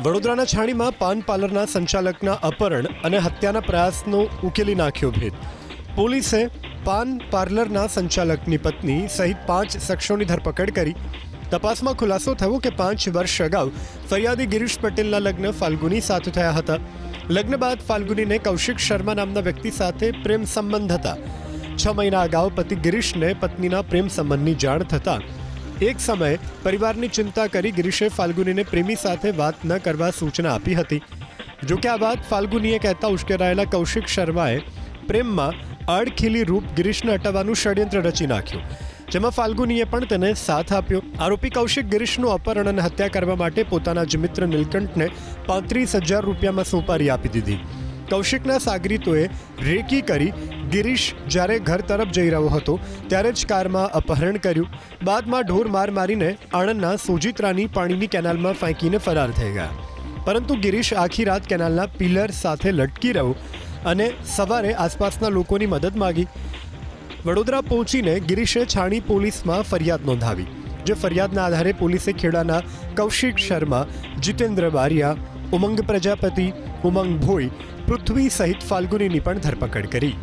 વડોદરાના છાણીમાં પાન પાર્લરના સંચાલકના અપહરણ અને હત્યાના પ્રયાસનો ઉકેલી નાખ્યો ભેદ. પોલીસે પાન પાર્લરના સંચાલકની પત્ની સહિત 5 શખ્સોની ધરપકડ કરી. તપાસમાં ખુલાસો થયો કે 5 વર્ષ અગાઉ ફરિયાદી ગિરીશ પટેલના લગ્ન ફાલ્ગુની સાથે થયા હતા. લગ્ન બાદ ફાલ્ગુનીને કૌશિક શર્મા નામના વ્યક્તિ સાથે પ્રેમ સંબંધ હતા. 6 મહિના અગાઉ પતિ ગિરીશને પત્નીના પ્રેમ સંબંધની જાણ થતાં એક સમયે પરિવારની ચિંતા કરી ગિરીશે ફાલ્ગુનીને પ્રેમી સાથે વાત ન કરવા સૂચના આપી હતી. જોકે આ વાત ફાલ્ગુનીએ કહેતા ઉશ્કેરાયેલા કૌશિક શર્માએ પ્રેમમાં આડખીલી રૂપ ગિરીશને હટાવવાનું ષડયંત્ર રચી નાખ્યું, જેમાં ફાલ્ગુનીએ પણ તેને સાથ આપ્યો. આરોપી કૌશિક ગિરીશનું અપહરણ અને હત્યા કરવા માટે પોતાના જ મિત્ર નીલકંઠને 35,000 રૂપિયામાં સોપારી આપી દીધી. કૌશિકના સાગરીતોએ રેકી કરી ગિરીશ જ્યારે ઘર તરફ જઈ રહ્યો હતો ત્યારે જ કારમાં અપહરણ કર્યું. બાદમાં ઢોર માર મારીને આણંદના સોજિત્રાની પાણીની કેનાલમાં ફેંકીને ફરાર થઈ ગયા. પરંતુ ગિરીશ આખી રાત કેનાલના પિલર સાથે લટકી રહ્યો અને સવારે આસપાસના લોકોની મદદ માગી. વડોદરા પહોંચીને ગિરીશે છાણી પોલીસમાં ફરિયાદ નોંધાવી. જે ફરિયાદના આધારે પોલીસે ખેડાના કૌશિક શર્મા, જીતેન્દ્ર બારિયા, ઉમંગ પ્રજાપતિ, ઉમંગ ભોઈ, પૃથ્વી સહિત ફાલ્ગુનીની પણ ધરપકડ કરી.